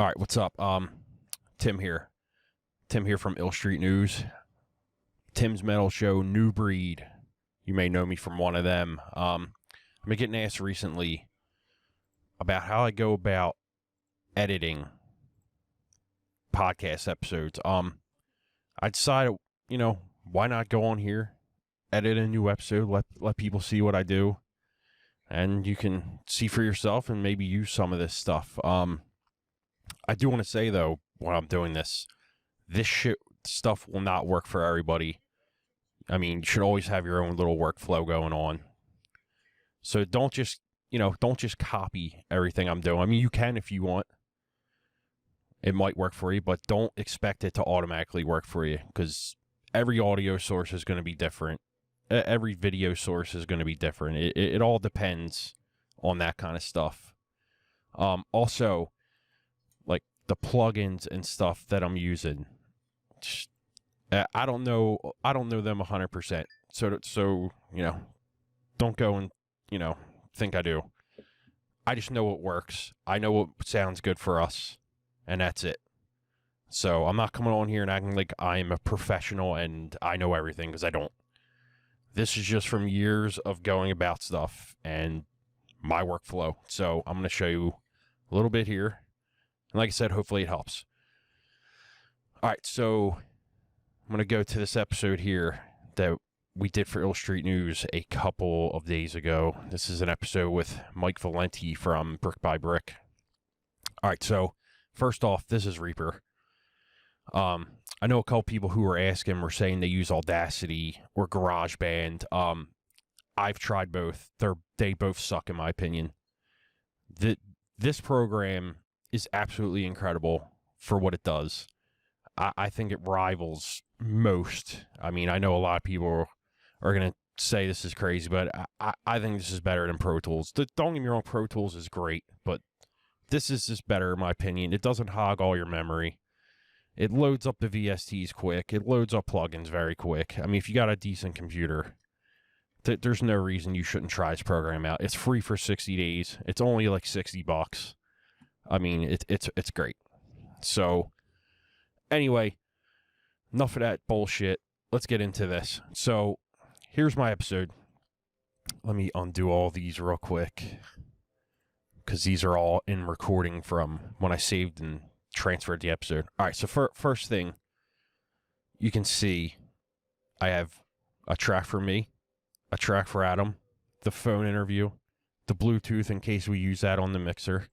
All right, what's up? Tim here. Tim here from Ill Street News. Tim's Metal Show, New Breed. You may know me from one of them. I've been getting asked recently about how I go about editing podcast episodes. I decided, why not go on here, edit a new episode, let people see what I do, and you can see for yourself and maybe use some of this stuff. I do want to say, though, when I'm doing this stuff will not work for everybody. I mean, you should always have your own little workflow going on. So don't just copy everything I'm doing. I mean, you can if you want. It might work for you, but don't expect it to automatically work for you, because every audio source is going to be different. Every video source is going to be different. It all depends on that kind of stuff. Also, like the plugins and stuff that I'm using, I don't know them 100%. So don't go and think I do. I just know what works. I know what sounds good for us, and that's it. So I'm not coming on here and acting like I'm a professional and I know everything, because I don't. This is just from years of going about stuff and my workflow. So I'm going to show you a little bit here. And like I said, hopefully it helps. All right, so I'm going to go to this episode here that we did for Ill Street News a couple of days ago. This is an episode with Mike Valenti from Brick by Brick. All right, so first off, this is Reaper. I know a couple people who were asking were saying they use Audacity or GarageBand. I've tried both. They both suck, in my opinion. This program is absolutely incredible for what it does. I think it rivals most. I mean, I know a lot of people are going to say this is crazy, but I think this is better than Pro Tools. Don't get me wrong, Pro Tools is great, but this is just better, in my opinion. It doesn't hog all your memory. It loads up the VSTs quick. It loads up plugins very quick. I mean, if you got a decent computer, there's no reason you shouldn't try this program out. It's free for 60 days. It's only like $60. I mean, it's great. So anyway, enough of that bullshit. Let's get into this. So here's my episode. Let me undo all these real quick, because these are all in recording from when I saved and transferred the episode. All right, so first thing, you can see I have a track for me, a track for Adam, the phone interview, the Bluetooth in case we use that on the mixer,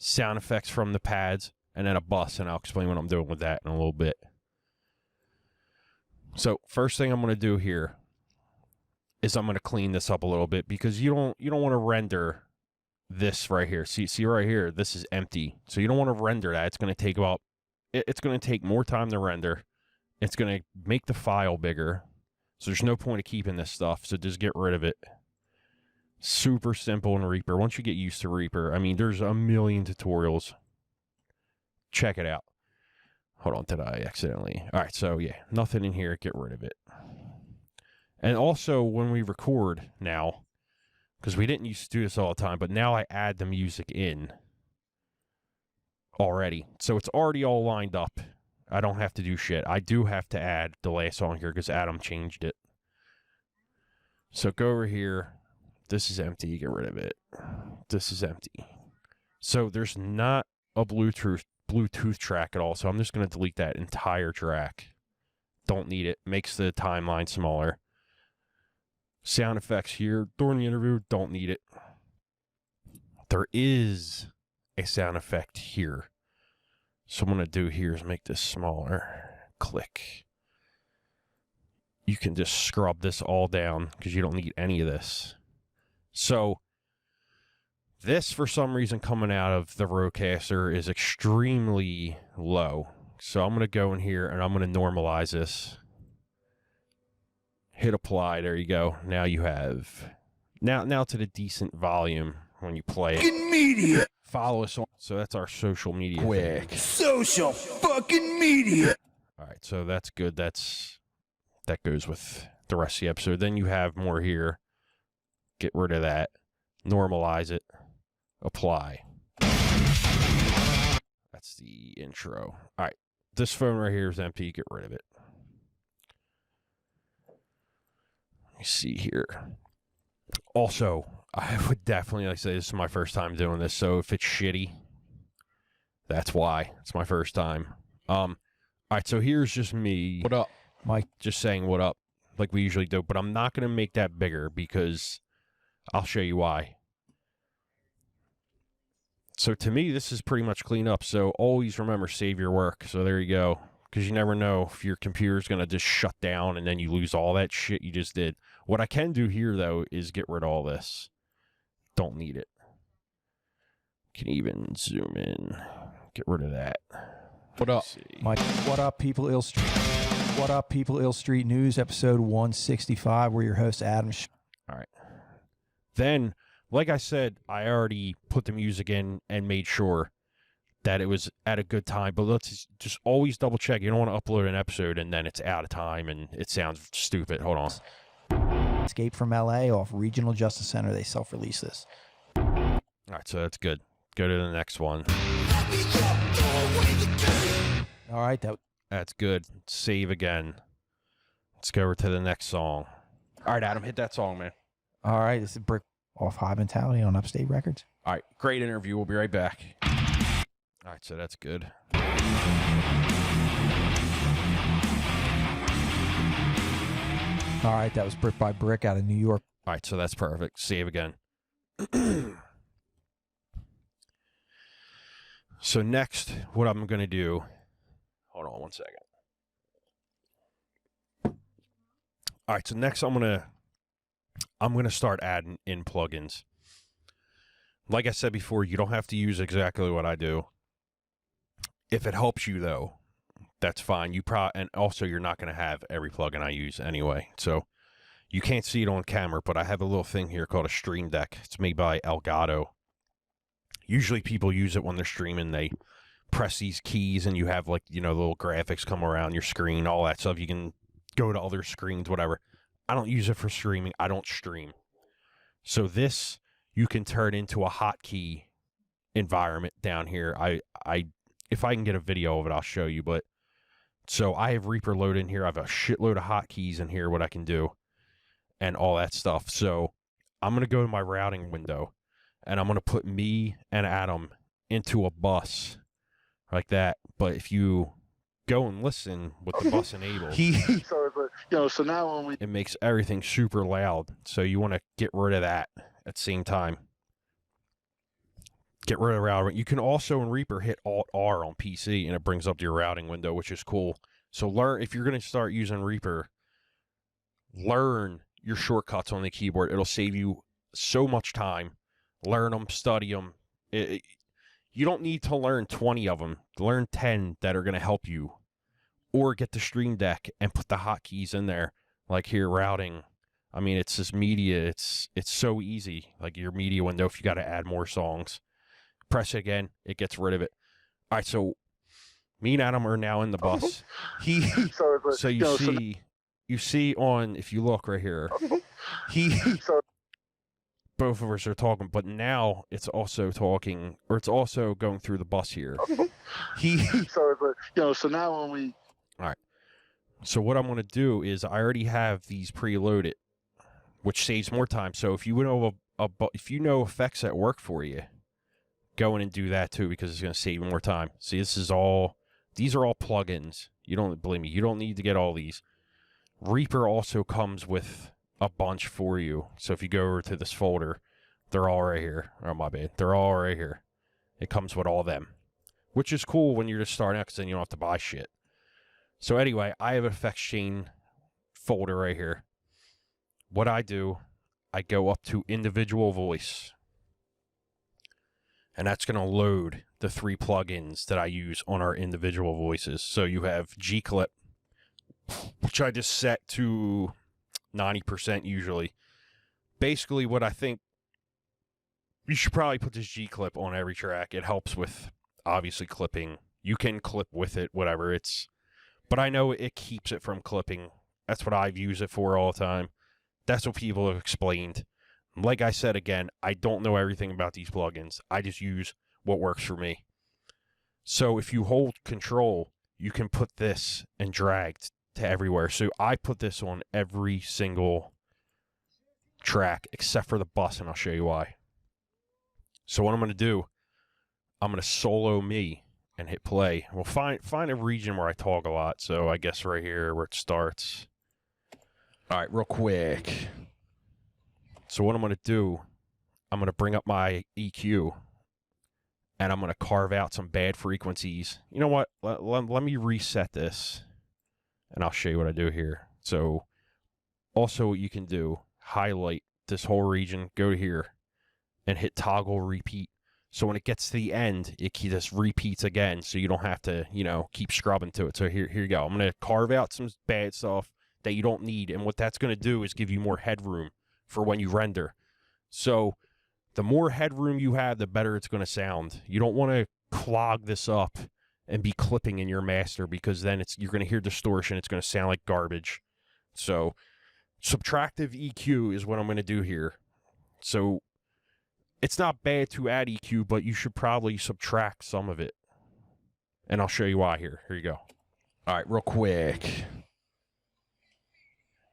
sound effects from the pads, and then a bus, and I'll explain what I'm doing with that in a little bit. So first thing I'm going to do here is I'm going to clean this up a little bit, because you don't want to render this right here. See right here, this is empty. So you don't want to render that. It's going to take more time to render. It's going to make the file bigger. So there's no point of keeping this stuff. So just get rid of it. Super simple in Reaper. Once you get used to Reaper, I mean, there's a million tutorials. Check it out. Hold on, did I accidentally? All right, so yeah, nothing in here. Get rid of it. And also, when we record now, because we didn't used to do this all the time, but now I add the music in already. So it's already all lined up. I don't have to do shit. I do have to add the last song here because Adam changed it. So go over here. This is empty. Get rid of it. This is empty. So there's not a Bluetooth track at all. So I'm just going to delete that entire track. Don't need it. Makes the timeline smaller. Sound effects here during the interview, don't need it. There is a sound effect here. So what I'm going to do here is make this smaller. Click. You can just scrub this all down because you don't need any of this. So this, for some reason, coming out of the Rodecaster is extremely low. So I'm going to go in here and I'm going to normalize this. Hit apply. There you go. Now you have now to the decent volume when you play it. Media. Follow us on. So that's our social media. Quick. Social fucking media. All right. So that's good. That goes with the rest of the episode. Then you have more here. Get rid of that. Normalize it. Apply. That's the intro. All right. This phone right here is empty. Get rid of it. Let me see here. Also, I would definitely like to say this is my first time doing this, so if it's shitty, that's why. It's my first time. All right, so here's just me. What up, Mike? Just saying what up, like we usually do, but I'm not going to make that bigger because I'll show you why. So to me, this is pretty much clean up. So always remember, save your work. So there you go. Because you never know if your computer's going to just shut down and then you lose all that shit you just did. What I can do here, though, is get rid of all this. Don't need it. Can even zoom in. Get rid of that. What up, Mike? What up, people? Ill Street. What up, people? Ill Street News, episode 165. We're your host, Adam. All right. Then, like I said, I already put the music in and made sure that it was at a good time. But let's just always double check. You don't want to upload an episode and then it's out of time and it sounds stupid. Hold on. Escape from LA off Regional Justice Center. They self-released this. All right, so that's good. Go to the next one. All right, That's good. Save again. Let's go over to the next song. All right, Adam, hit that song, man. all right. This is Brick off High Mentality on Upstate Records. All right, great interview. We'll be right back. All right, so that's good. All right, that was Brick by Brick out of New York. All right, so that's perfect. Save again. So next, what I'm going to do... Hold on one second. All right, so next I'm going to start adding in plugins. Like I said before, you don't have to use exactly what I do. If it helps you, though, that's fine. And also, you're not going to have every plugin I use anyway. So you can't see it on camera, but I have a little thing here called a Stream Deck. It's made by Elgato. Usually people use it when they're streaming. They press these keys and you have, like, you know, little graphics come around your screen, all that stuff. You can go to other screens, whatever. I don't use it for streaming. I don't stream. So this you can turn into a hotkey environment down here. If I can get a video of it, I'll show you. But so I have Reaper loaded in here. I have a shitload of hotkeys in here, what I can do, and all that stuff. So I'm going to go to my routing window, and I'm going to put me and Adam into a bus like that. But if you go and listen with the bus enabled, Sorry, but so now when we it makes everything super loud. So you want to get rid of that at the same time. Get rid of routing. You can also in Reaper hit Alt-R on PC and it brings up your routing window, which is cool. So if you're going to start using Reaper, learn your shortcuts on the keyboard. It'll save you so much time. Learn them, study them. You don't need to learn 20 of them. Learn 10 that are going to help you. Or get the Stream Deck and put the hotkeys in there. Like here, routing. I mean, it's this media. It's so easy. Like your media window, if you got to add more songs. Press it again, it gets rid of it. All right, so me and Adam are now in the bus. sorry, but So you see on, if you look right here, sorry. both of us are talking, but now it's also talking, or it's also going through the bus here. Sorry, but so now when we So what I'm going to do is I already have these preloaded, which saves more time. So if you know if you know effects that work for you, go in and do that too, because it's going to save more time. See, these are all plugins. You don't believe me. You don't need to get all these. Reaper also comes with a bunch for you. So if you go over to this folder, they're all right here. Oh, my bad. They're all right here. It comes with all them, which is cool when you're just starting out because then you don't have to buy shit. So anyway, I have an effects chain folder right here. What I do, I go up to individual voice. And that's going to load the 3 plugins that I use on our individual voices. So you have G-Clip, which I just set to 90% usually. Basically what I think, you should probably put this G-Clip on every track. It helps with, obviously, clipping. You can clip with it, whatever. But I know it keeps it from clipping. That's what I've used it for all the time. That's what people have explained. Like I said again, I don't know everything about these plugins. I just use what works for me. So if you hold control, you can put this and drag to everywhere. So I put this on every single track except for the bus, and I'll show you why. So what I'm going to do, I'm going to solo me and hit play. We'll find a region where I talk a lot. So I guess right here where it starts. All right, real quick. So what I'm going to do, I'm going to bring up my EQ, and I'm going to carve out some bad frequencies. You know what? Let me reset this, and I'll show you what I do here. So also what you can do, highlight this whole region, go here, and hit toggle repeat. So when it gets to the end, it just repeats again, so you don't have to, keep scrubbing to it. So here you go. I'm going to carve out some bad stuff that you don't need, and what that's going to do is give you more headroom for when you render. So the more headroom you have, the better it's going to sound. You don't want to clog this up and be clipping in your master, because then you're going to hear distortion. It's going to sound like garbage. So subtractive EQ is what I'm going to do here. So it's not bad to add EQ, but you should probably subtract some of it. And I'll show you why here. Here you go. All right, real quick.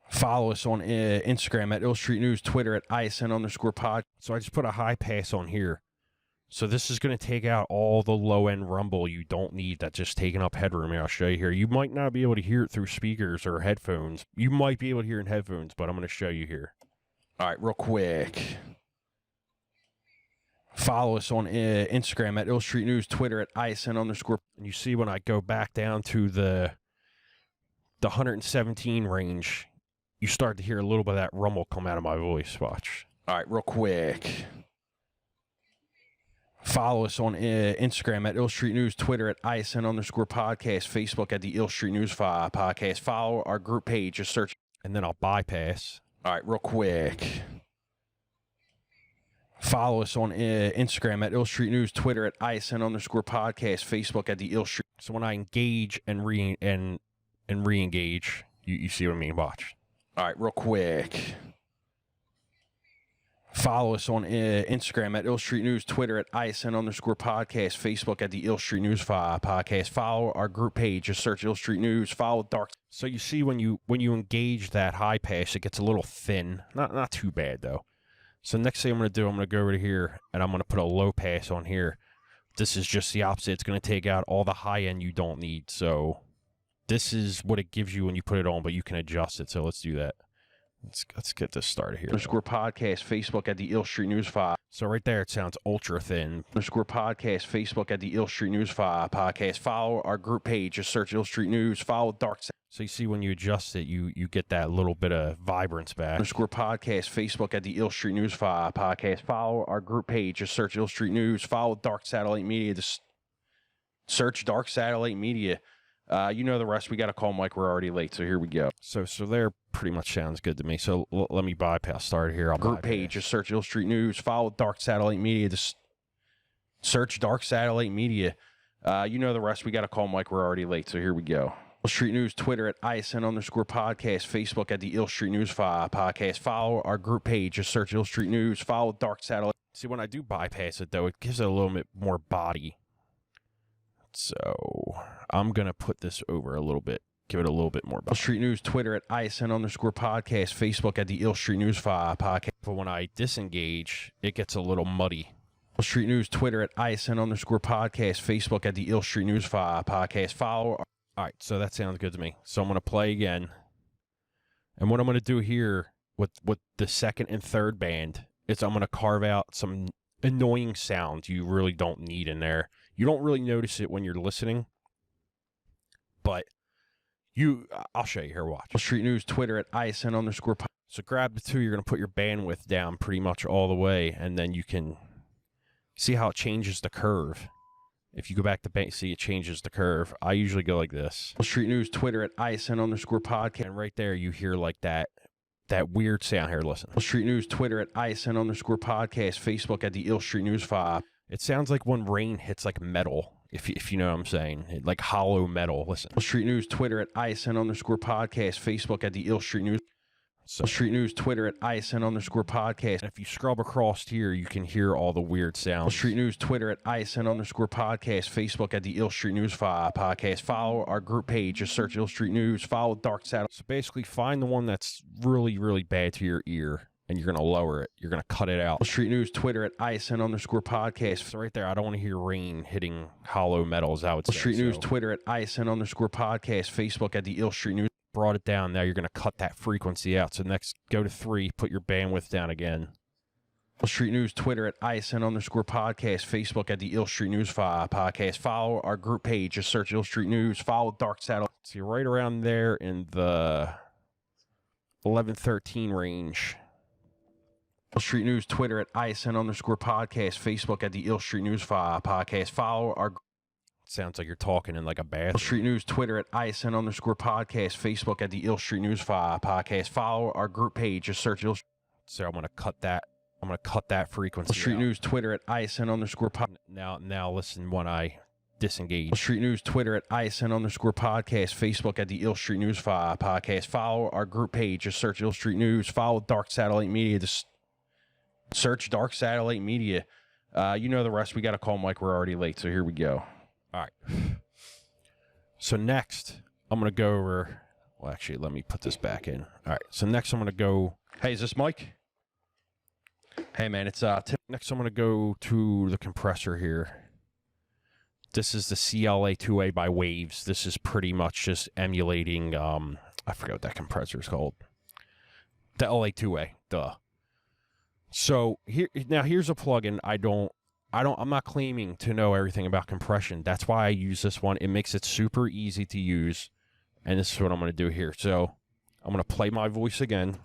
Follow us on Instagram at Ill Street News, Twitter at ISN_pod. So I just put a high pass on here. So this is going to take out all the low-end rumble you don't need that's just taking up headroom. I'll show you here. You might not be able to hear it through speakers or headphones. You might be able to hear it in headphones, but I'm going to show you here. All right, real quick. Follow us on Instagram at Ill Street News, Twitter at ISN_. And you see when I go back down to the 117 range, you start to hear a little bit of that rumble come out of my voice. Watch. All right, real quick. Follow us on Instagram at Ill Street News, Twitter at ISN_podcast, Facebook at the Ill Street News podcast. Follow our group page. Just search. And then I'll bypass. All right, real quick. Follow us on Instagram at Ill Street News, Twitter at ISN_podcast, Facebook at the Ill Street. So when I engage and re-engage, you see what I mean. Watch. All right, real quick. Follow us on Instagram at Ill Street News, Twitter at ISN_podcast, Facebook at the Ill Street News podcast. Follow our group page. Just search Ill Street News. Follow Dark. So you see when you engage that high pass, it gets a little thin. Not too bad though. So next thing I'm going to do, I'm going to go over to here, and I'm going to put a low pass on here. This is just the opposite. It's going to take out all the high end you don't need. So this is what it gives you when you put it on, but you can adjust it. So let's do that. Let's get this started here. Podcast, Facebook at the Ill Street News So right there, it sounds ultra thin. Podcast, Facebook at the Ill Street News podcast. Follow our group page. Just search Ill Street News. Follow Dark. So you see when you adjust it, you get that little bit of vibrance back. Podcast, Facebook at the Ill Street News podcast. Follow our group page. Just search Ill Street News. Follow Dark Satellite Media. Just search Dark Satellite Media. You know the rest. We got to call Mike. We're already late, so here we go. So there pretty much sounds good to me. So let me bypass. Start here. I'll group page. Just search Ill Street News. Follow Dark Satellite Media. Just search Dark Satellite Media. You know the rest. We got to call Mike. We're already late, so here we go. Ill Street News, Twitter at ISN_podcast, Facebook at the Ill Street News podcast. Follow our group page. Just search Ill Street News. Follow Dark Satellite. See, when I do bypass it, though, it gives it a little bit more body. So I'm going to put this over a little bit. Give it a little bit more body. Ill Street News, Twitter at ISN_podcast, Facebook at the Ill Street News podcast. But when I disengage, it gets a little muddy. Ill Street News, Twitter at ISN_podcast, Facebook at the Ill Street News podcast. Follow. All right, so that sounds good to me. So I'm going to play again. And what I'm going to do here with the second and third band is I'm going to carve out some annoying sounds you really don't need in there. You don't really notice it when you're listening, but I'll show you here. Watch. Ill Street News, Twitter at ISN_. So grab the two. You're going to put your bandwidth down pretty much all the way, and then you can see how it changes the curve. If you go back to see it changes the curve. I usually go like this. Ill Street News, Twitter at ISN_podcast. And right there, you hear like that weird sound here. Listen. Ill Street News, Twitter at ISN_podcast, Facebook at the Ill Street News It sounds like when rain hits like metal, if you know what I'm saying. Like hollow metal. Listen. Ill Street News, Twitter at ISN_podcast, Facebook at the Ill Street News. So Street News, Twitter at ISN_podcast. And if you scrub across here, you can hear all the weird sounds. Street News, Twitter at ISN_podcast. Facebook at the Ill Street News podcast. Follow our group page. Just search Ill Street News. Follow Dark Saddle. So basically, find the one that's really, really bad to your ear, and you're going to lower it. You're going to cut it out. Street News, Twitter at ISN_podcast. So right there, I don't want to hear rain hitting hollow metals. I would say. Street News, So Twitter at ISN_podcast. Facebook at the Ill Street News. brought it down. Now you're going to cut that frequency out. So next, go to 3, put your bandwidth down again. Street News, Twitter at ISN_podcast. Facebook at the Ill Street News podcast. Follow our group page. Just search Ill Street News. Follow Dark Saddle. So you're right around there in the 11-13 range. Street News, Twitter at ISN_podcast. Facebook at the Ill Street News podcast. Follow our Sounds like you're talking in like a bathroom. Street News, Twitter at ISN_podcast. Facebook at the Ill Street News podcast. Follow our group page. Just search Ill. So I'm going to cut that. I'm going to cut that frequency Street out. News, Twitter at ISN_podcast. Now listen when I disengage. Street News, Twitter at ISN_podcast. Facebook at the Ill Street News podcast. Follow our group page. Just search Ill Street News. Follow Dark Satellite Media. Just search Dark Satellite Media. You know the rest. We got to call Mike. We're already late. So here we go. All right. So next, I'm going to go over. Well, actually, let me put this back in. All right. So next, I'm going to go. Hey, is this Mike? Hey, man, it's Next, I'm going to go to the compressor here. This is the CLA2A by Waves. This is pretty much just emulating. I forget what that compressor is called. The LA2A. Duh. So here's a plugin. I'm not claiming to know everything about compression. That's why I use this one. It makes it super easy to use. And this is what I'm going to do here. So I'm going to play my voice again.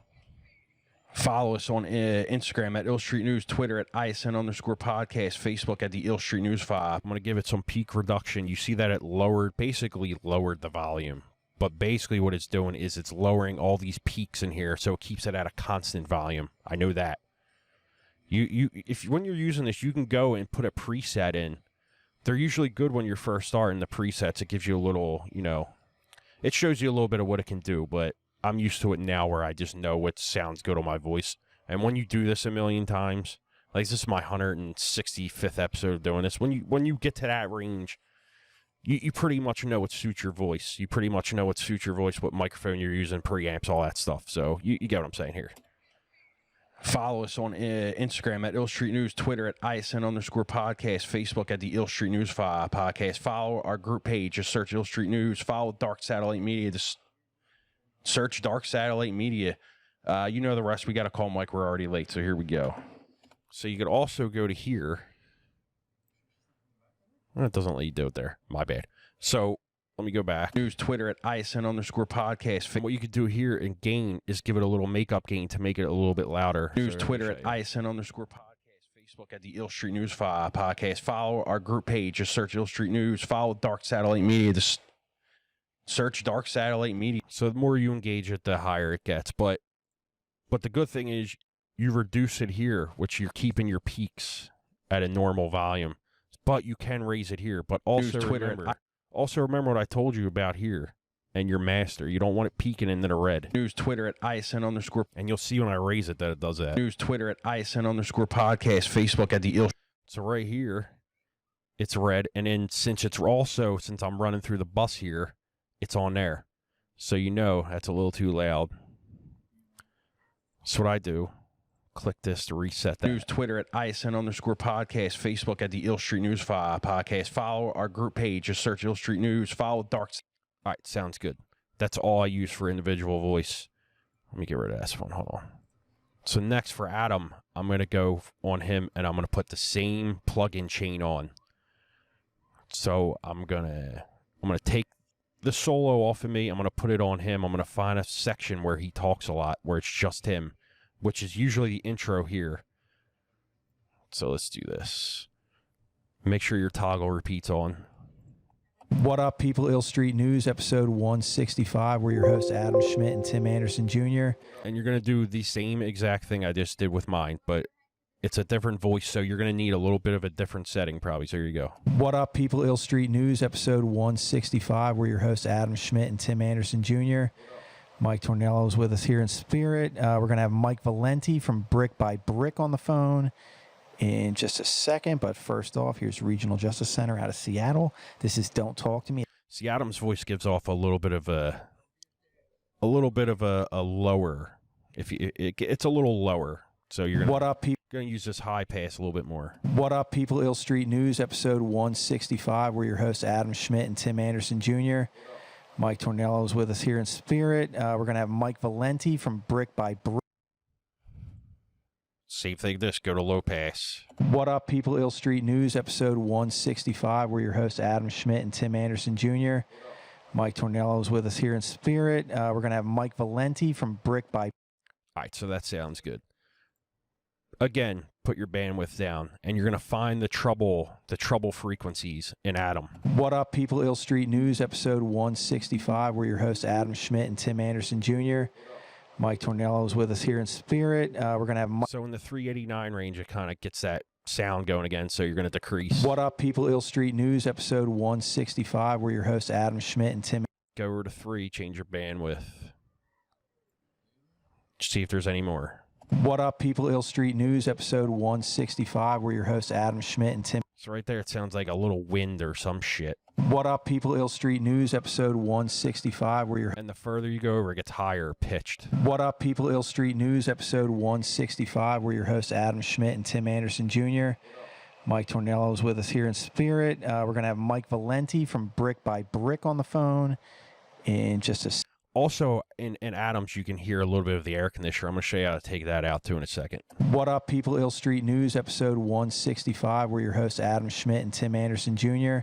Follow us on Instagram at Ill Street News, Twitter at ISN_podcast, Facebook at the Ill Street News I'm going to give it some peak reduction. You see that it basically lowered the volume. But basically what it's doing is it's lowering all these peaks in here, so it keeps it at a constant volume. I know that. When you're using this, you can go and put a preset in. They're usually good when you're first starting the presets. It gives you a little, it shows you a little bit of what it can do, but I'm used to it now where I just know what sounds good on my voice. And when you do this a million times, like this is my 165th episode of doing this, when you get to that range, you pretty much know what suits your voice. You pretty much know what suits your voice, what microphone you're using, preamps, all that stuff. So you get what I'm saying here. Follow us on Instagram at Ill Street News, Twitter at ISN_podcast, Facebook at the Ill Street News podcast. Follow our group page. Just search Ill Street News. Follow Dark Satellite Media. Just search Dark Satellite Media. You know the rest. We got to call Mike. We're already late. So here we go. So you could also go to here. Well, it doesn't let you do it there. My bad. So let me go back. News, Twitter at ISN_podcast. What you could do here in gain is give it a little makeup gain to make it a little bit louder. News, Twitter at ISN_podcast. Facebook at the Ill Street News podcast. Follow our group page. Just search Ill Street News. Follow Dark Satellite Media. Just search Dark Satellite Media. So the more you engage it, the higher it gets. But the good thing is you reduce it here, which you're keeping your peaks at a normal volume. But you can raise it here. But also News, Twitter, remember what I told you about here and your master. You don't want it peaking into the red. News, Twitter at ISN_. And you'll see when I raise it that it does that. News, Twitter at ISN_podcast. Facebook at the Ill. So right here, it's red. And then since I'm running through the bus here, it's on there. So that's a little too loud. So what I do, click this to reset that. News, Twitter at ISN_podcast, Facebook at the Ill Street News podcast. Follow our group page. Just search Ill Street News. Follow Dark. All right, sounds good. That's all I use for individual voice. Let me get rid of this one. Hold on. So next for Adam, I'm going to go on him, and I'm going to put the same plug-in chain on. So I'm going to take the solo off of me. I'm going to put it on him. I'm going to find a section where he talks a lot, where it's just him, which is usually the intro here. So let's do this. Make sure your toggle repeats on. What up, people? Ill Street News, episode 165. We're your hosts, Adam Schmidt and Tim Anderson Jr. And you're going to do the same exact thing I just did with mine, but it's a different voice, so you're going to need a little bit of a different setting probably. So here you go. What up, people? Ill Street News, episode 165. We're your hosts, Adam Schmidt and Tim Anderson Jr. Mike Tornello is with us here in spirit. We're going to have Mike Valenti from Brick by Brick on the phone in just a second. But first off, here's Regional Justice Center out of Seattle. This is Don't Talk to Me. See, Adam's voice gives off a little bit of a lower. It's a little lower. So you're What up, people? going to use this high pass a little bit more. What up, people? Ill Street News, episode 165. We're your hosts, Adam Schmidt and Tim Anderson Jr. Mike Tornello is with us here in spirit. We're going to have Mike Valenti from Brick by Brick. Same thing. This go to low pass. What up, people? Ill Street News, episode 165. We're your hosts, Adam Schmidt and Tim Anderson Jr. Mike Tornello is with us here in spirit. We're going to have Mike Valenti from Brick by. All right, so that sounds good. Again, put your bandwidth down, and you're going to find the trouble frequencies in Adam. What up, people? Ill Street News, episode 165. We're your hosts, Adam Schmidt and Tim Anderson Jr. Mike Tornello is with us here in spirit. We're going to have Mike. So in the 389 range, it kind of gets that sound going again, so you're going to decrease. What up, people? Ill Street News, episode 165. We're your hosts, Adam Schmidt and Tim. Go over to 3, change your bandwidth. See if there's any more. What up, people? Ill Street News, episode 165. We're your hosts, Adam Schmidt and Tim. So right there, it sounds like a little wind or some shit. What up, people? Ill Street News, episode 165. We're your. And the further you go over, it gets higher pitched. What up, people? Ill Street News, episode 165. We're your hosts, Adam Schmidt and Tim Anderson Jr. Mike Tornello is with us here in spirit. We're going to have Mike Valenti from Brick by Brick on the phone in just a. Also, in Adams, you can hear a little bit of the air conditioner. I'm going to show you how to take that out, too, in a second. What up, people? Ill Street News, episode 165. We're your hosts, Adam Schmidt and Tim Anderson Jr.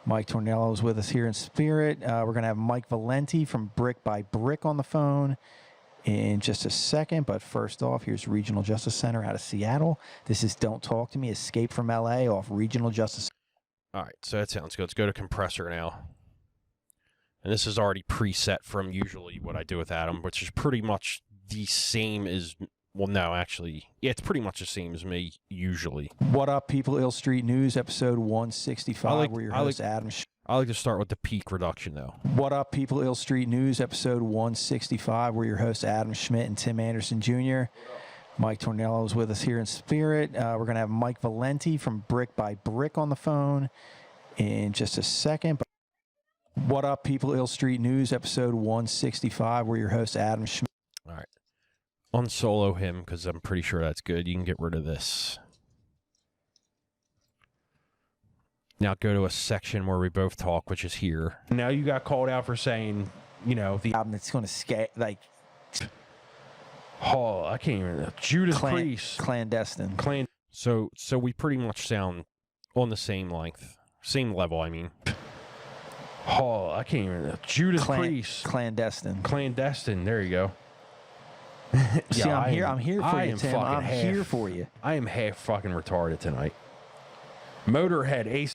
Mike Tornello is with us here in spirit. We're going to have Mike Valenti from Brick by Brick on the phone in just a second. But first off, here's Regional Justice Center out of Seattle. This is Don't Talk to Me, Escape from L.A. off Regional Justice. All right, so that sounds good. Let's go to compressor now. And this is already preset from usually what I do with Adam, which is pretty much the same as, well, no, actually, yeah, it's pretty much the same as me usually. What up, people? Ill Street News, episode 165. We're your host, Adam. I like to start with the peak reduction, though. What up, people? Ill Street News, episode 165. We're your hosts, Adam Schmidt and Tim Anderson Jr. Mike Tornello is with us here in spirit. We're going to have Mike Valenti from Brick by Brick on the phone in just a second. What up, people? Ill Street News, episode 165. We're your hosts, Adam Schmidt. All right. Unsolo him, because I'm pretty sure that's good. You can get rid of this. Now go to a section where we both talk, which is here. Now you got called out for saying, you know, the Album that's going to scare, like, oh, I can't even. Judas Priest, clandestine. So we pretty much sound on the same length, same level. I mean. Oh, I can't even. Judas Priest, clandestine. There you go. See, I'm here for you, Tim. I'm here for you. I am half fucking retarded tonight. Motorhead, Ace.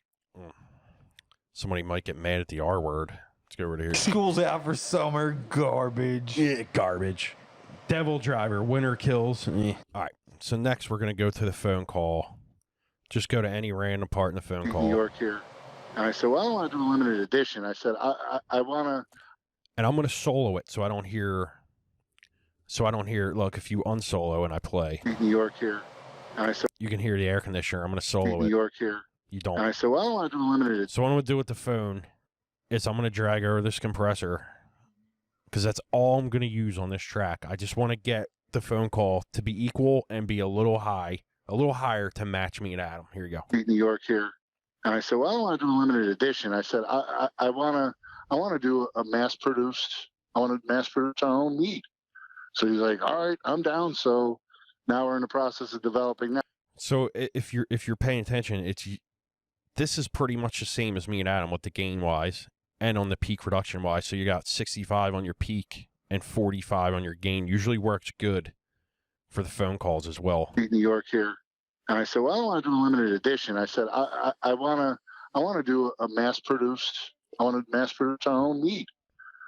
Somebody might get mad at the R word. Let's go over to here. School's out for summer. Garbage. Yeah, garbage. Devil Driver, Winter Kills. All right. So next we're going to go to the phone call. Just go to any random part in the phone call. New York here. And I said, well, I don't want to do a limited edition. I said, I want to. And I'm going to solo it so I don't hear. Look, if you unsolo and I play. New York here. And I said, you can hear the air conditioner. I'm going to solo New it. York here. You don't. And I said, well, I don't want to do a limited edition. So what I'm going to do with the phone is I'm going to drag over this compressor because that's all I'm going to use on this track. I just want to get the phone call to be equal and be a little higher to match me and Adam. Here you go. New York here. And I said, well, I don't want to do a limited edition. I said, I want to do a mass produced. I want to mass produce our own meat. So he's like, all right, I'm down. So now we're in the process of developing that. So if you're paying attention, this is pretty much the same as me and Adam with the gain wise and on the peak reduction wise. So you got 65 on your peak and 45 on your gain. Usually works good for the phone calls as well. New York here. And I said, well, I don't want to do a limited edition. I said, I want to do a mass produced. I want to mass produce our own meat.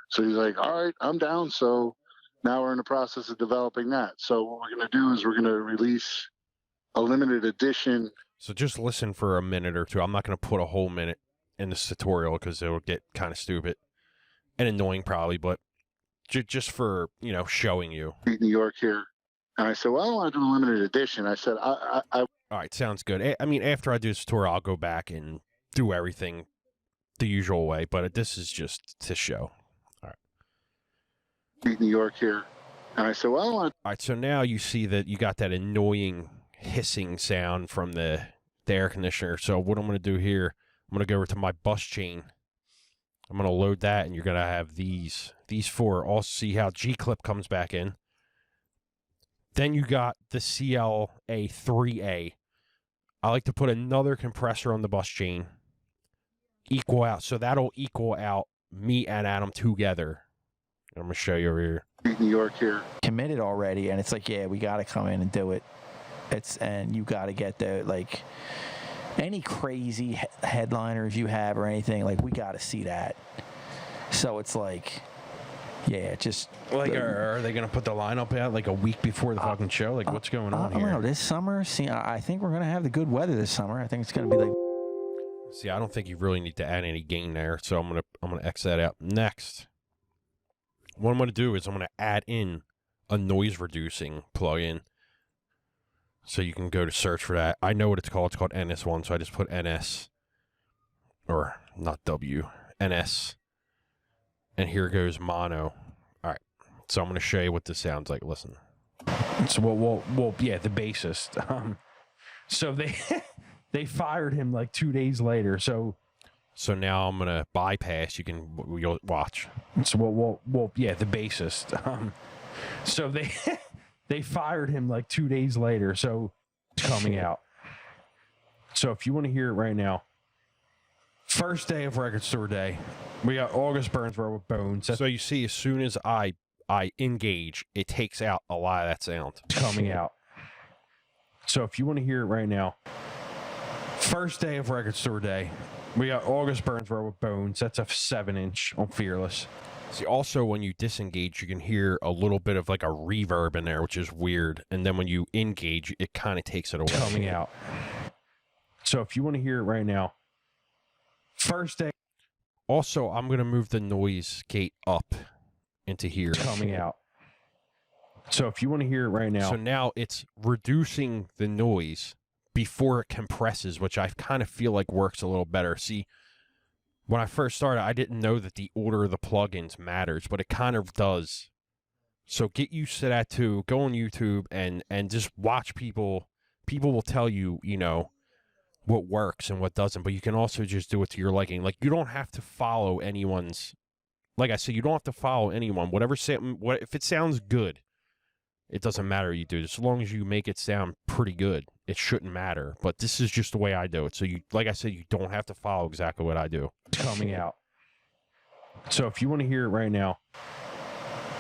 So he's like, all right, I'm down. So now we're in the process of developing that. So what we're going to do is we're going to release a limited edition. So just listen for a minute or two. I'm not going to put a whole minute in this tutorial because it'll get kind of stupid and annoying probably, but just for, you know, showing you. New York here. And I said, well, I want to do a limited edition. I said, I All right, sounds good. I mean, after I do this tour, I'll go back and do everything the usual way, but this is just to show. New York here. And I said, well, I want All right, so now you see that you got that annoying hissing sound from the air conditioner. So what I'm going to do here, I'm going to go over to my bus chain. I'm going to load that, and you're going to have these four. Also see how G-Clip comes back in. Then you got the CLA3A. I like to put another compressor on the bus chain. Equal out. So that'll equal out me and Adam together. I'm going to show you over here. New York here. Committed already, and it's like, yeah, we got to come in and do it. And you got to get the, like, any crazy headliners you have or anything, like, we got to see that. So it's like, yeah, just Like, are they going to put the lineup out like a week before the fucking show? Like, what's going on I don't here? know. This summer, see, I think we're gonna have the good weather this summer. I think it's gonna be like. See, I don't think you really need to add any gain there, so I'm gonna X that out. Next, what I'm gonna do is I'm gonna add in a noise reducing plugin, so you can go to search for that. I know what it's called. It's called NS1, so I just put NS, or not W, NS, and here goes mono. All right, so I'm gonna show you what this sounds like. Listen. So, well, yeah, the bassist. So they fired him like 2 days later. So now I'm gonna bypass. You'll watch. So, well, yeah, the bassist. So they fired him like 2 days later. So it's coming out. So if you want to hear it right now, first day of Record Store Day, we got August Burnsboro with Bones. That's So you see, as soon as I engage, it takes out a lot of that sound. coming out. So if you want to hear it right now, first day of Record Store Day, we got August Burnsboro with Bones. That's a 7-inch on Fearless. See, also when you disengage, you can hear a little bit of like a reverb in there, which is weird. And then when you engage, it kind of takes it away. Coming out. So if you want to hear it right now, first day Also, I'm gonna move the noise gate up into here. coming out. So if you want to hear it right now, So now it's reducing the noise before it compresses, which I kind of feel like works a little better. See, when I first started, I didn't know that the order of the plugins matters, but it kind of does. So get used to that too. Go on YouTube and just watch people. People will tell you, you know, what works and what doesn't, but you can also just do it to your liking. Like, you don't have to follow anyone's. Like I said, you don't have to follow anyone. If it sounds good, it doesn't matter you do it. As long as you make it sound pretty good, it shouldn't matter. But this is just the way I do it. So you, like I said, you don't have to follow exactly what I do. coming out. So if you want to hear it right now,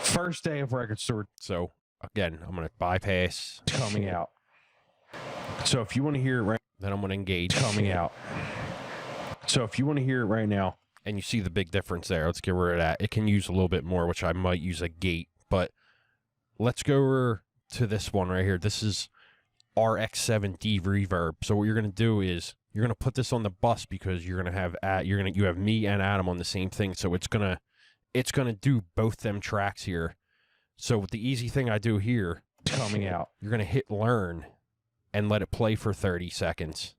first day of Record Store So again, I'm gonna bypass. coming out. So if you want to hear it right, Then I'm gonna engage. coming out. So if you want to hear it right now, And you see the big difference there. Let's get rid of that. It can use a little bit more, which I might use a gate. But let's go over to this one right here. This is RX7D reverb. So what you're gonna do is you're gonna put this on the bus because you're gonna have you have me and Adam on the same thing. So it's gonna do both them tracks here. So with the easy thing I do here, coming out. you're gonna hit learn and let it play for 30 seconds.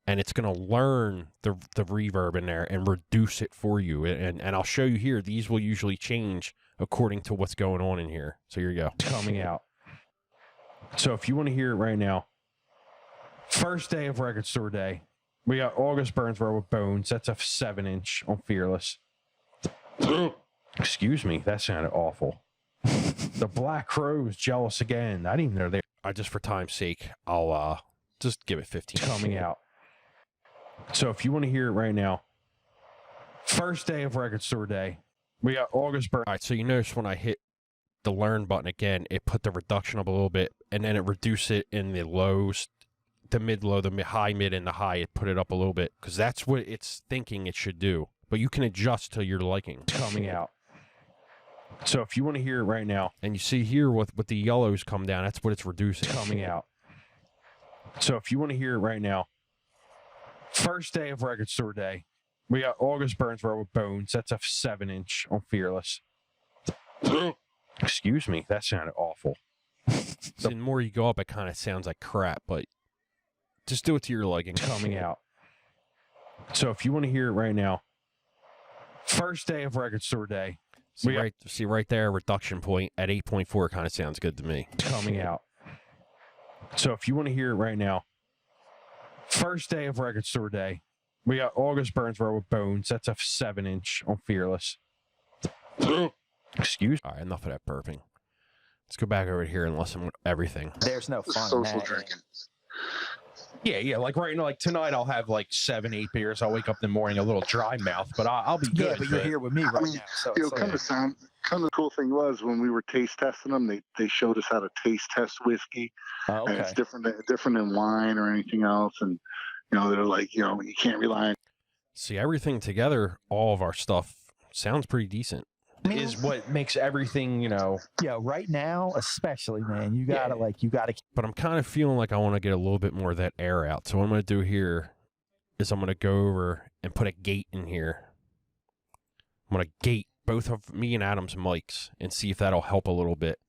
And it's going to learn the reverb in there and reduce it for you. And I'll show you here. These will usually change according to what's going on in here. So here you go. Coming out. So if you want to hear it right now, first day of Record Store Day, we got August Burnsboro with Bones. That's a 7-inch on Fearless. Excuse me, that sounded awful. The Black Crowes, Jealous Again. I didn't even know they Just for time's sake, I'll just give it 15. coming out. So if you want to hear it right now, first day of Record Store Day, we got August Burn. All right, so you notice when I hit the learn button again, it put the reduction up a little bit, and then it reduced it in the lows, the mid-low, the high, mid, and the high. It put it up a little bit because that's what it's thinking it should do. But you can adjust to your liking. Coming out. So if you want to hear it right now, And you see here with the yellows come down, that's what it's reducing. coming out. So if you want to hear it right now, first day of Record Store Day, we got August Burnsboro with Bones. That's a 7-inch on Fearless. Excuse me, that sounded awful. So the more you go up, it kind of sounds like crap, but just do it to your liking. Coming out. So if you want to hear it right now, first day of Record Store Day. See right there, reduction point at 8.4 kind of sounds good to me. Coming out. So if you want to hear it right now, first day of Record Store Day. We got August Burnsboro with Bones. That's a 7-inch on Fearless. Excuse me. All right, enough of that burping. Let's go back over here and listen to everything. There's no fun in Social that. drinking. Yeah. Like right now, like tonight, I'll have like 7, 8 beers. I'll wake up in the morning a little dry mouth, but I'll be good. Yeah, but you're here with me right now. So You know, it's kind of the cool thing was when we were taste testing them, they showed us how to taste test whiskey, and okay. it's different than wine or anything else. And you know, they're like, you know, you can't rely on. See, everything together, all of our stuff sounds pretty decent. Is what makes everything, you know. Yeah, right now, especially, man, you gotta But I'm kind of feeling like I want to get a little bit more of that air out. So what I'm going to do here is I'm going to go over and put a gate in here. I'm going to gate both of me and Adam's mics and see if that'll help a little bit.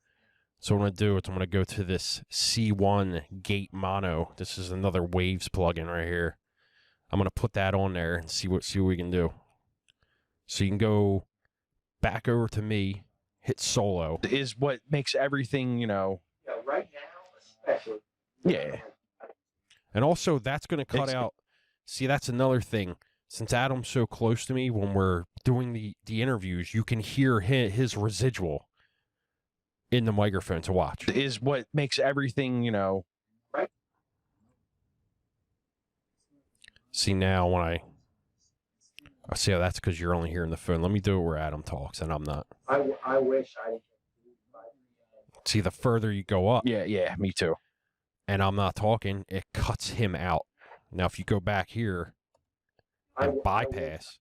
So what I'm going to do is I'm going to go to this C1 gate mono. This is another Waves plugin right here. I'm going to put that on there and see what we can do. So you can go back over to me, hit solo. Is what makes everything, you know. Yeah, right now, especially. Yeah. And also, that's going to cut out. See, that's another thing. Since Adam's so close to me, when we're doing the interviews, you can hear his residual in the microphone to watch. Is what makes everything, you know. See, now when I see how that's because you're only hearing the phone. Let me do it where Adam talks, and I'm not. I wish I. See, the further you go up, Yeah, me too. and I'm not talking, it cuts him out. Now, if you go back here and bypass,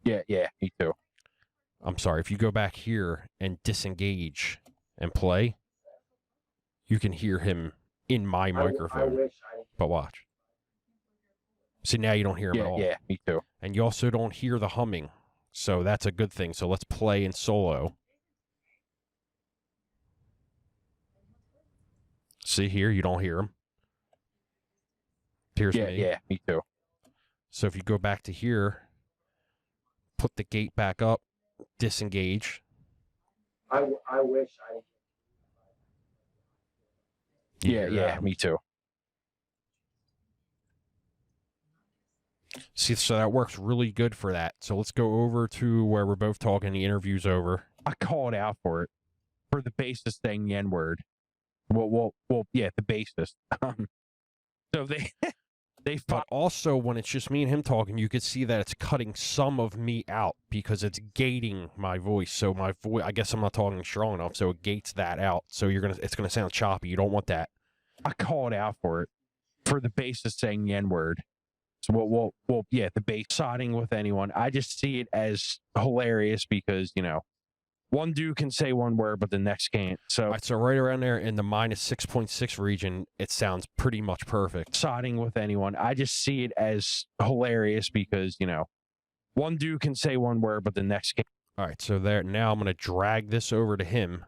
Yeah, me too. I'm sorry, if you go back here and disengage and play, you can hear him in my microphone. But watch. See, now you don't hear him at all. Yeah, me too. And you also don't hear the humming. So that's a good thing. So let's play in solo. See here, you don't hear him. Here's me. Yeah, me too. So if you go back to here, put the gate back up, disengage. I wish I. You hear Yeah, that. me too. See, so that works really good for that. So let's go over to where we're both talking. The interview's over. I called out for it. For the bassist saying the N-word. Well, yeah, the bassist. So they But also, when it's just me and him talking, you could see that it's cutting some of me out because it's gating my voice. So my voice, I guess I'm not talking strong enough, so it gates that out. So it's gonna sound choppy. You don't want that. I called out for it. For the bassist saying the N-word. So well, yeah, the bass siding with anyone. I just see it as hilarious because, you know, one dude can say one word, but the next can't. So All right, so right around there in the minus 6.6 region, it sounds pretty much perfect. siding with anyone. I just see it as hilarious because, you know, one dude can say one word, but the next can't. All right, so there now I'm gonna drag this over to him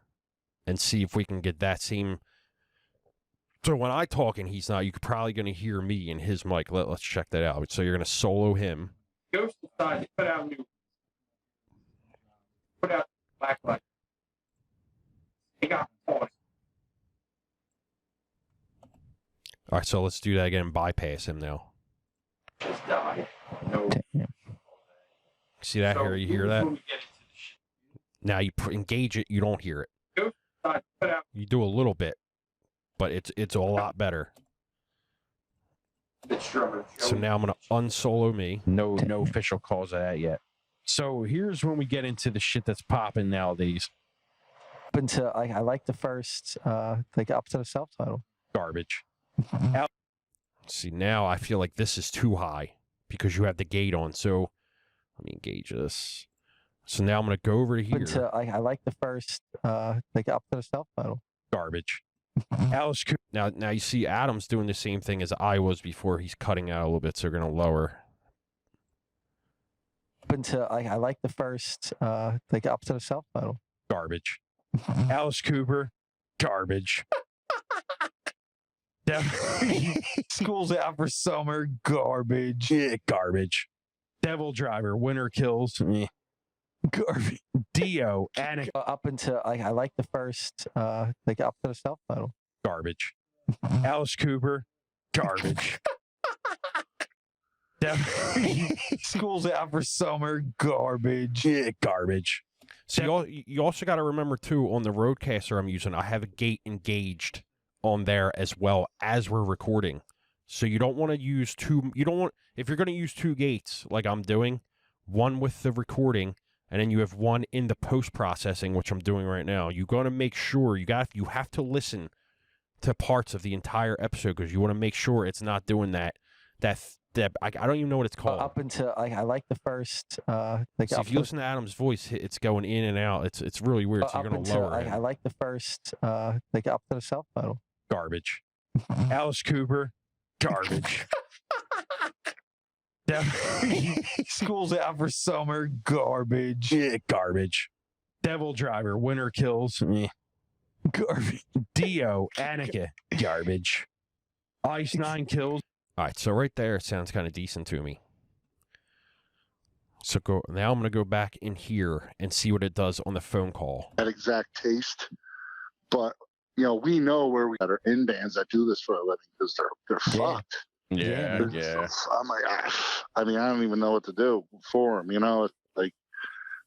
and see if we can get that same. So when I talk and he's not, you're probably gonna hear me in his mic. Let's check that out. So you're gonna solo him. Ghost decided to put out black light. He got caught. All right, so let's do that again. Bypass him now. Just died. No. See that here? You hear that? When we get into the shit, Now you engage it, you don't hear it. Ghost decided to put out You do a little bit, but it's a lot better. the drummer. So now I'm gonna unsolo me. No official calls of that yet. So here's when we get into the shit that's popping nowadays. Until I like the first, like up to the self-title. Garbage. See, now I feel like this is too high because you have the gate on. So let me engage this. So now I'm gonna go over to here. Until I like the first, like up to the self-title. Garbage. Alice Cooper. Now you see Adam's doing the same thing as I was before. He's cutting out a little bit, so we're gonna lower. until I like the first, like up to the self pedal. Garbage. Alice Cooper. Garbage. School's out for summer. Garbage. Yeah, garbage. Devil Driver. Winter Kills. Eh. Garbage. Dio. Anna. Up until I like the first, like up to the self pedal. Garbage. Alice Cooper. Garbage. School's out for summer. Garbage. Yeah, garbage. So you also got to remember too, on the Rodecaster I'm using, I have a gate engaged on there as well as we're recording. So you don't want to use two. You don't want, if you're going to use two gates like I'm doing, one with the recording and then you have one in the post processing, which I'm doing right now. You're going to make sure you have to listen to parts of the entire episode because you want to make sure it's not doing that. I don't even know what it's called. Up until I like the first, like So up if you listen to Adam's voice, it's going in and out. It's really weird. So up you're going to until lower it. I like the first, like up to the self pedal. Garbage. Alice Cooper. Garbage. School's out for summer. Garbage. Yeah, garbage. Devil Driver. Winter Kills. Eh. Garbage. Dio. Annika. Garbage. Ice 9 Kills. All right, so right there, it sounds kind of decent to me. So now I'm going to go back in here and see what it does on the phone call. That exact taste. But, you know, we know where we got our in bands that do this for a living because they're Yeah. fucked. Yeah, They're yeah. just- I'm like, I mean, I don't even know what to do for them, you know, like,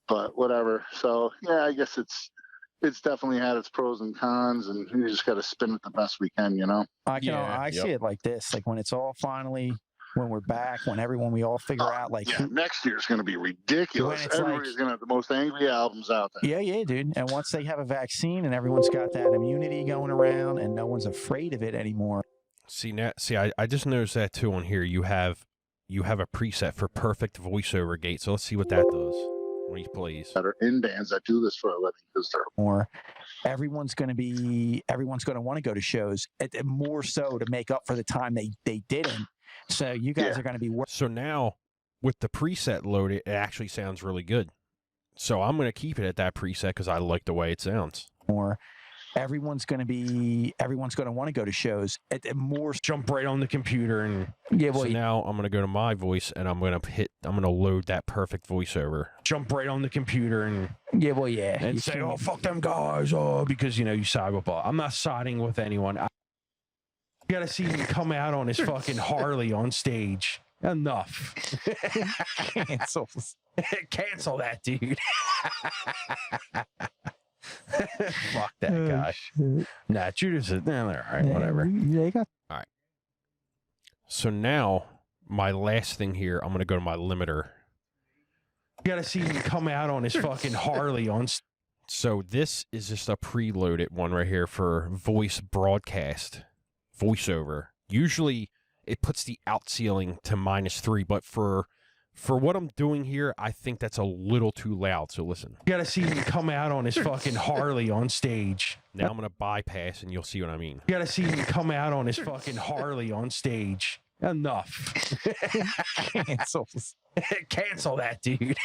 but whatever. So, yeah, I guess it's definitely had its pros and cons, and we just got to spin it the best we can, you know? I see it like this, like when it's all finally, when we're back, when we all figure out, like, Yeah, next year's going to be ridiculous. When it's Everybody's like- going to have the most angry albums out there. yeah, dude. And once they have a vaccine and everyone's got that immunity going around and no one's afraid of it anymore. I just noticed that too on here. You have a preset for perfect voiceover gate. So let's see what that does when he plays. That are in bands that do this for a living because they're More, everyone's going to want to go to shows, more so to make up for the time they didn't. So you guys Yeah. are going to be So now with the preset loaded, it actually sounds really good. So I'm going to keep it at that preset because I like the way it sounds. more. Everyone's going to want to go to shows, more. Jump right on the computer and Yeah, So now I'm going to go to my voice and I'm going to load that perfect voiceover. jump right on the computer and yeah. You say, can't- "Oh, fuck them guys!" Oh, because you side with ball. I'm not siding with anyone. You got to see him come out on his fucking Harley on stage. Enough. Cancel that dude. Fuck that guy. Nah, Judas is all right. Whatever. They got So now my last thing here, I'm going to go to my limiter. You got to see him come out on his fucking Harley on stage. So this is just a preloaded one right here for voice broadcast, voiceover. Usually it puts the out ceiling to -3, but for what I'm doing here, I think that's a little too loud. So listen. You got to see him come out on his fucking Harley on stage. Now I'm going to bypass and you'll see what I mean. You got to see him come out on his fucking Harley on stage. Enough. Cancel that dude.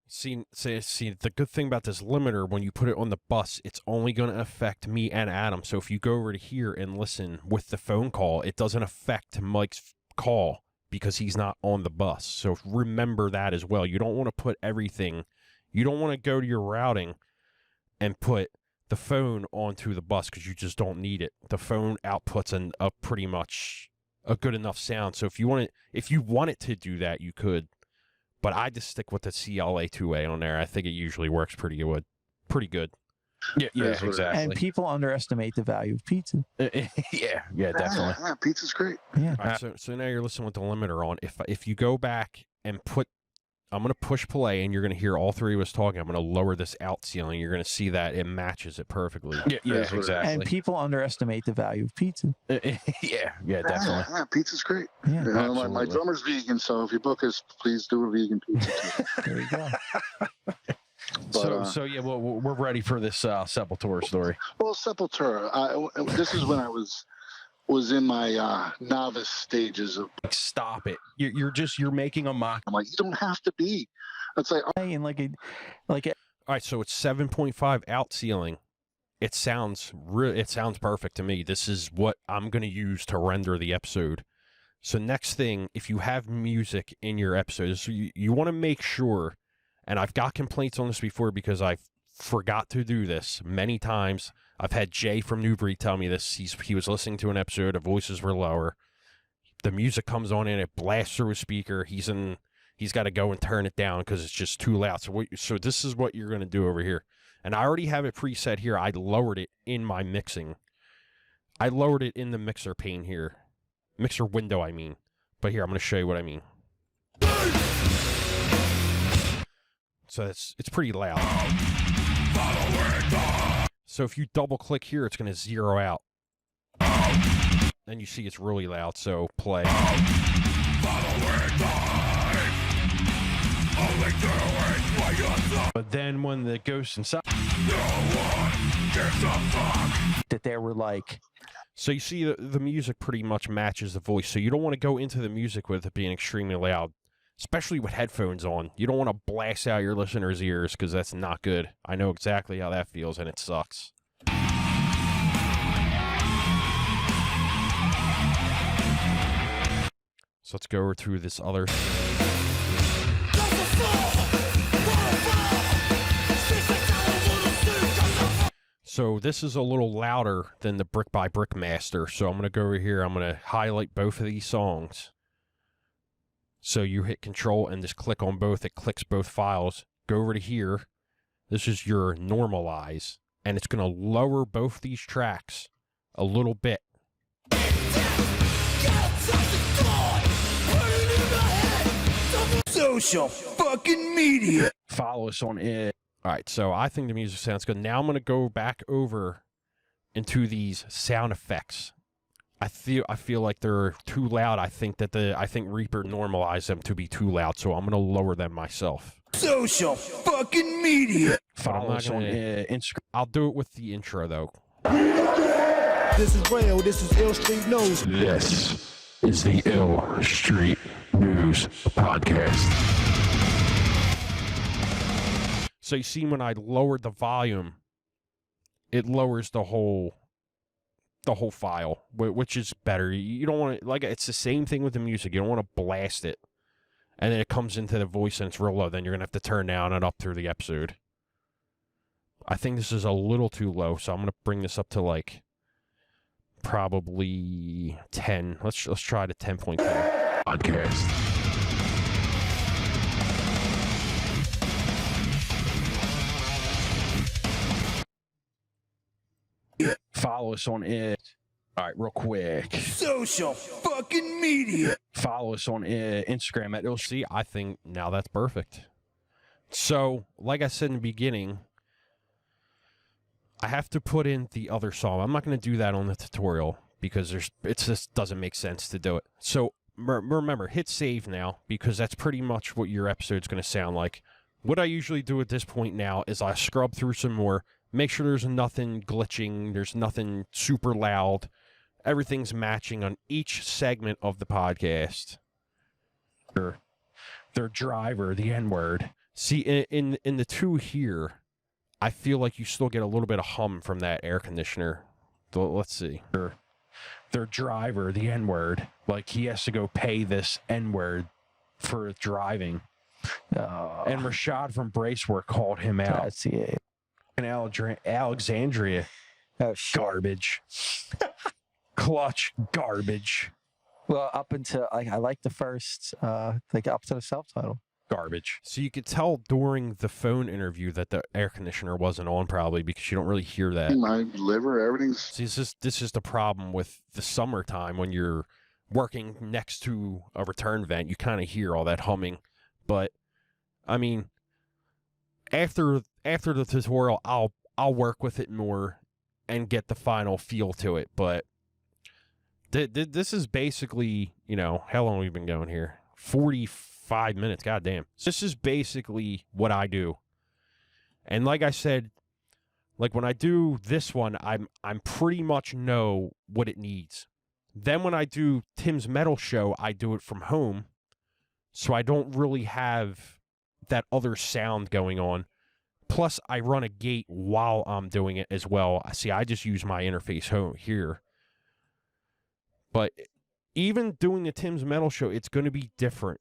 See, the good thing about this limiter, when you put it on the bus, it's only going to affect me and Adam. So if you go over to here and listen with the phone call, it doesn't affect Mike's call because he's not on the bus. So remember that as well. You don't want to put everything, you don't want to go to your routing and put the phone onto the bus because you just don't need it. The phone outputs a pretty much a good enough sound. So if you want it to do that, you could. But I just stick with the CLA2A on there. I think it usually works pretty good. Yeah, That's what it is. and people underestimate the value of pizza. yeah, definitely. Yeah, pizza's great. Yeah. All right, so now you're listening with the limiter on. If you go back and I'm going to push play and you're going to hear all three of us talking. I'm going to lower this out ceiling. You're going to see that it matches it perfectly. Yeah, That's what it is. And exactly. people underestimate the value of pizza. yeah, definitely. Yeah, pizza's great. Yeah. You know, my Absolutely. drummer's vegan, so if you book us, please do a vegan pizza too. There you go. So yeah, well, we're ready for this Sepultura story. Well, Sepultura. This is when I was was in my novice stages of. Like, stop it. You're making a mock. I'm like, you don't have to be. It's like, And like a All right, so it's 7.5 out ceiling. It sounds perfect to me. This is what I'm going to use to render the episode. So next thing, if you have music in your episodes, so you want to make sure, and I've got complaints on this before because I forgot to do this many times. I've had Jay from Newbury tell me this. He was listening to an episode, the voices were lower. The music comes on and it blasts through a speaker. He's got to go and turn it down because it's just too loud. So this is what you're going to do over here. And I already have it preset here. I lowered it in my mixing. I lowered it in the mixer pane here. Mixer window, I mean. But here, I'm going to show you what I mean. So it's pretty loud. So if you double click here, it's going to zero out. And you see it's really loud, so play. But then when it goes inside, that they were like, so you see the music pretty much matches the voice. So you don't want to go into the music with it being extremely loud, especially with headphones on. You don't want to blast out your listeners' ears because that's not good. I know exactly how that feels, and it sucks. So let's go over to this other. So this is a little louder than the Brick by Brick Master. So I'm going to go over here. I'm going to highlight both of these songs. So you hit Control and just click on both. It clicks both files. Go over to here. This is your normalize. And it's going to lower both these tracks a little bit. Social fucking media. Follow us on it. All right, so I think the music sounds good. Now I'm going to go back over into these sound effects. I feel like they're too loud. I think Reaper normalized them to be too loud, so I'm going to lower them myself. Social fucking media. Follow us on Instagram. I'll do it with the intro though. This is Rail. This is Ill Street News. This is the Ill Street News Podcast. So you see when I lowered the volume, it lowers the whole file, which is better. You don't want to, like, it's the same thing with the music. You don't want to blast it. And then it comes into the voice and it's real low. Then you're going to have to turn down and up through the episode. I think this is a little too low, so I'm going to bring this up to, like, probably 10. Let's try to 10.2. Podcast. Follow us on it. All right, real quick. Social fucking media. Follow us on Instagram at Ill. See, I think now that's perfect. So, like I said in the beginning, I have to put in the other song. I'm not going to do that on the tutorial because it just doesn't make sense to do it. So, remember, hit save now because that's pretty much what your episode's going to sound like. What I usually do at this point now is I scrub through some more, make sure there's nothing glitching, there's nothing super loud. Everything's matching on each segment of the podcast. Their driver, the N-word. See, in the two here, I feel like you still get a little bit of hum from that air conditioner. Let's see. Their driver, the N-word. Like, he has to go pay this N-word for driving. And Rashad from Bracework called him out. that's it. And Alexandria, Oh, shit. garbage. Clutch, garbage. Well, up until I like the first, like up to the self-title. Garbage. So you could tell during the phone interview that the air conditioner wasn't on probably because you don't really hear that. my liver, everything's. See, this is the problem with the summertime when you're working next to a return vent. You kind of hear all that humming. But, I mean, after the tutorial, I'll work with it more and get the final feel to it. But this is basically, how long have we been going here? 45 minutes, goddamn. This is basically what I do. And like I said, like when I do this one, I'm pretty much know what it needs. Then when I do Tim's Metal Show, I do it from home, so I don't really have that other sound going on. Plus, I run a gate while I'm doing it as well. See, I just use my interface home here. But even doing the Tim's Metal Show, it's going to be different.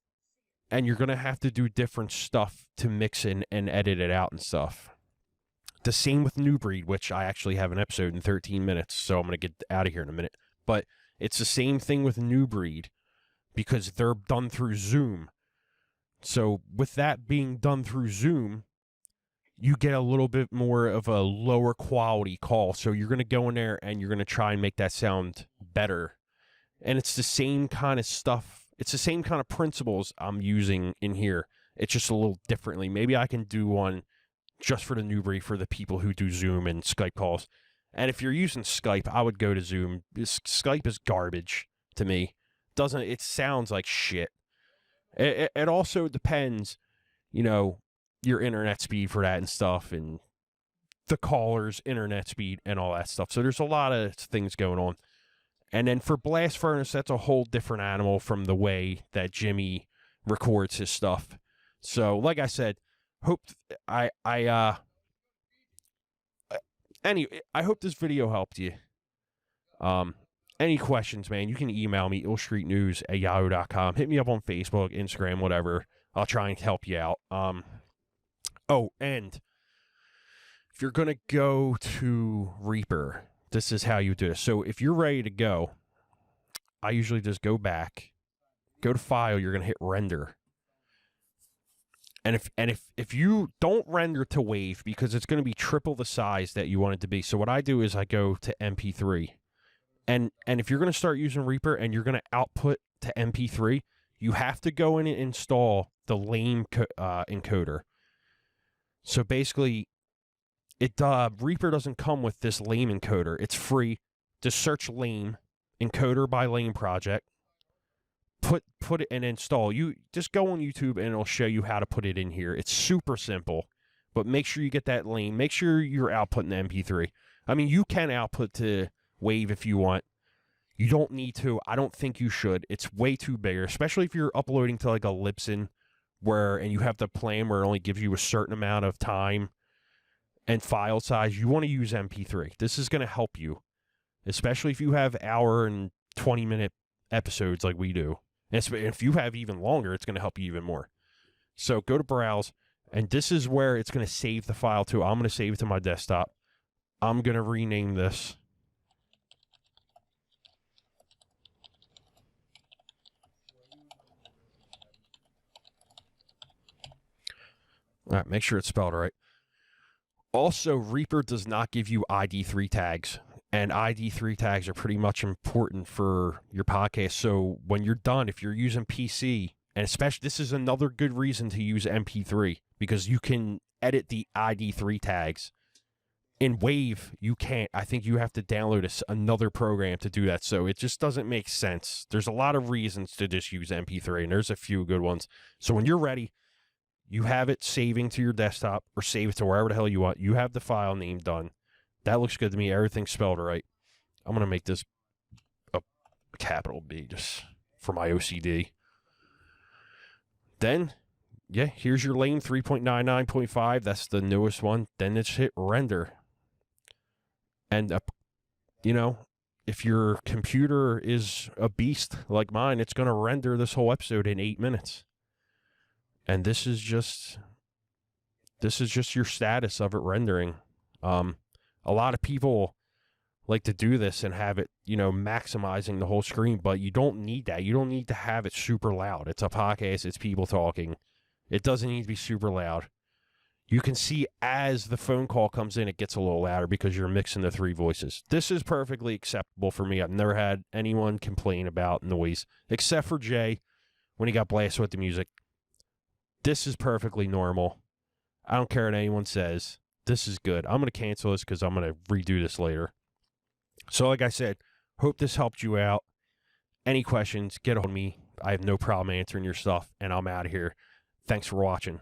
And you're going to have to do different stuff to mix in and edit it out and stuff. The same with New Breed, which I actually have an episode in 13 minutes, so I'm going to get out of here in a minute. But it's the same thing with New Breed because they're done through Zoom. So with that being done through Zoom, you get a little bit more of a lower quality call. So you're going to go in there and you're going to try and make that sound better. And it's the same kind of stuff. It's the same kind of principles I'm using in here. It's just a little differently. Maybe I can do one just for the New Breed for the people who do Zoom and Skype calls. And if you're using Skype, I would go to Zoom. Skype is garbage to me. It sounds like shit. It also depends, your internet speed for that and stuff, and the caller's internet speed and all that stuff. So there's a lot of things going on. And then for Blast Furnace, that's a whole different animal from the way that Jimmy records his stuff. So, like I said, I hope this video helped you. Any questions, man, you can email me, illstreetnews@yahoo.com. Hit me up on Facebook, Instagram, whatever. I'll try and help you out. Oh, and if you're going to go to Reaper, this is how you do this. So if you're ready to go, I usually just go back, go to File, you're going to hit Render. And if you don't render to WAV, because it's going to be triple the size that you want it to be. So what I do is I go to MP3. And if you're going to start using Reaper and you're going to output to MP3, you have to go in and install the Lame encoder. So basically, Reaper doesn't come with this Lame encoder. It's free. Just search Lame, encoder by Lame project. Put it and install. You just go on YouTube and it'll show you how to put it in here. It's super simple, but make sure you get that Lame. Make sure you're outputting the MP3. I mean, you can output to WAV if you want. You don't need to. I don't think you should. It's way too bigger, especially if you're uploading to like a Libsyn and you have the plan where it only gives you a certain amount of time and file size. You want to use MP3. This is going to help you, especially if you have hour and 20-minute episodes like we do. And if you have even longer, it's going to help you even more. So go to Browse, and this is where it's going to save the file to. I'm going to save it to my desktop. I'm going to rename this. All right, make sure it's spelled right. Also, Reaper does not give you ID3 tags, and ID3 tags are pretty much important for your podcast. So when you're done, if you're using PC, and especially this is another good reason to use MP3, because you can edit the ID3 tags. In WAV, you can't. I think you have to download another program to do that, so it just doesn't make sense. There's a lot of reasons to just use MP3, and there's a few good ones. So when you're ready, you have it saving to your desktop or save it to wherever the hell you want. You have the file name done. That looks good to me. Everything's spelled right. I'm going to make this a capital B just for my OCD. Then, yeah, here's your lane 3.99.5. That's the newest one. Then it's hit render. And, if your computer is a beast like mine, it's going to render this whole episode in 8 minutes. And this is just your status of it rendering. A lot of people like to do this and have it, maximizing the whole screen, but you don't need that. You don't need to have it super loud. It's a podcast. It's people talking. It doesn't need to be super loud. You can see as the phone call comes in, it gets a little louder because you're mixing the three voices. This is perfectly acceptable for me. I've never had anyone complain about noise, except for Jay when he got blasted with the music. This is perfectly normal. I don't care what anyone says. This is good. I'm going to cancel this because I'm going to redo this later. So like I said, hope this helped you out. Any questions, get on me. I have no problem answering your stuff, and I'm out of here. Thanks for watching.